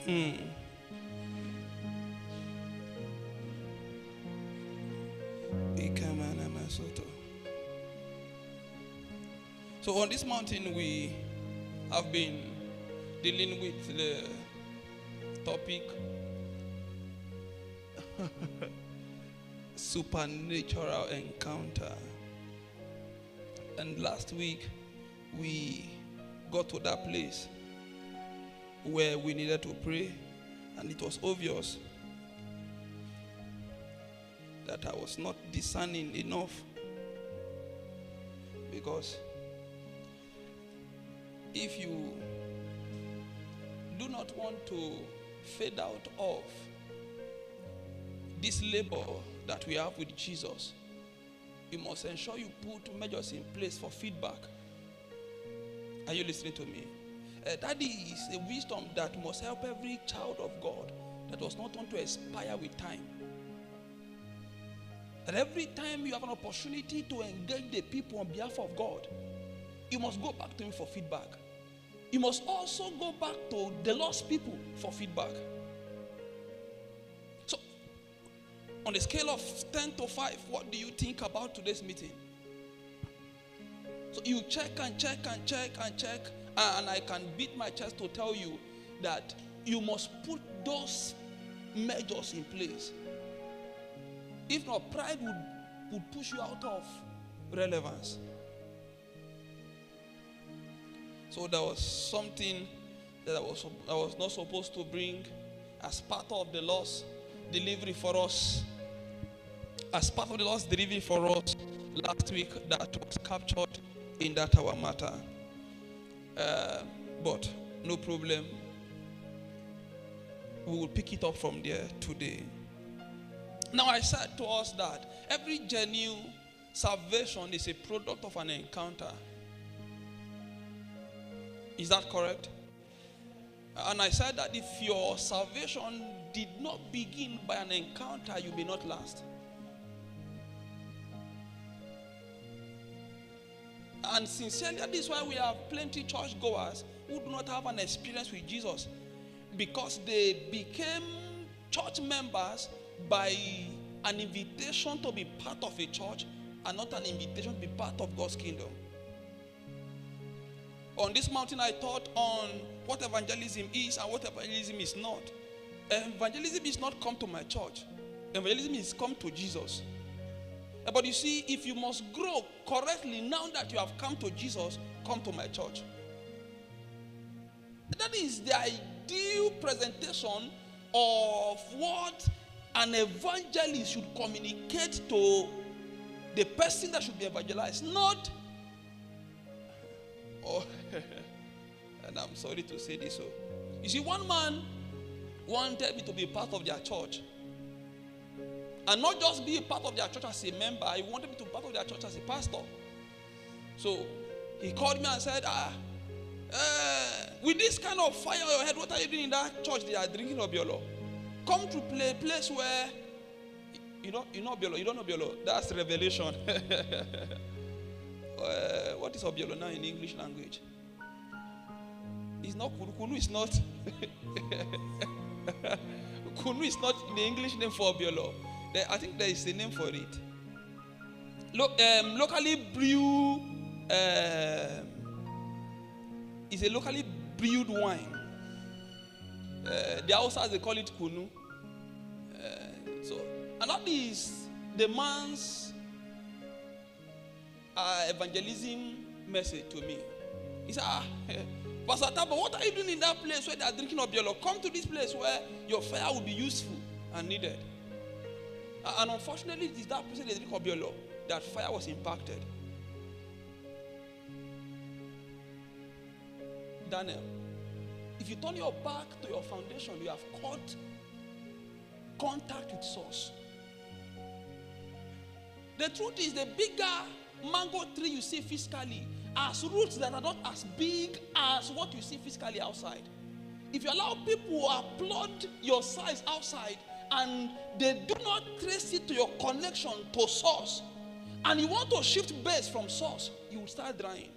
So on this mountain we have been dealing with the topic supernatural encounter. And last week we got to that place where we needed to pray, and it was obvious that I was not discerning enough, because if you do not want to fade out of this labor that we have with Jesus, you must ensure you put measures in place for feedback. Are you listening to me? That is a wisdom that must help every child of God that does not want to expire with time. And every time you have an opportunity to engage the people on behalf of God, you must go back to him for feedback. You must also go back to the lost people for feedback. So, on a scale of 10 to 5, what do you think about today's meeting? So you check and check and check and check, and I can beat my chest to tell you that you must put those measures in place. If not, pride would push you out of relevance. So there was something that I was not supposed to bring as part of the Lord's delivery for us. As part of the Lord's delivery for us last week, that was captured in that our matter. But no problem. We will pick it up from there today. Now, I said to us that every genuine salvation is a product of an encounter. Is that correct? And I said that if your salvation did not begin by an encounter, you may not last. And sincerely, that is why we have plenty churchgoers who do not have an experience with Jesus, because they became church members by an invitation to be part of a church and not an invitation to be part of God's kingdom. On this mountain, I taught on what evangelism is and what evangelism is not. Evangelism is not come to my church. Evangelism is come to Jesus. But you see, if you must grow correctly now that you have come to Jesus, come to my church. That is the ideal presentation of what an evangelist should communicate to the person that should be evangelized. Not, oh, and I'm sorry to say this. So, you see, one man wanted me to be part of their church. And not just be a part of their church as a member, he wanted me to be part of their church as a pastor. So he called me and said, with this kind of fire on your head, what are you doing in that church? They are drinking Obiolo. Come to a place where, you know Obiolo, you don't know Obiolo. That's revelation. What is Obiolo now in the English language? It's not Kunu. Kunu is not. Kunu is not the English name for Obiolo. I think there is a name for it. Locally brewed is a locally brewed wine. The Hausas, they call it Kunu. And that is the man's evangelism message to me. He said, Pastor Tabo, what are you doing in that place where they are drinking Obiolo? Come to this place where your fire will be useful and needed. And unfortunately, it is that place they drink Obiolo that fire was impacted. Daniel, if you turn your back to your foundation, you have caught contact with source. The truth is, the bigger mango tree you see physically has roots that are not as big as what you see physically outside. If you allow people to applaud your size outside and they do not trace it to your connection to source, and you want to shift base from source, you will start drying.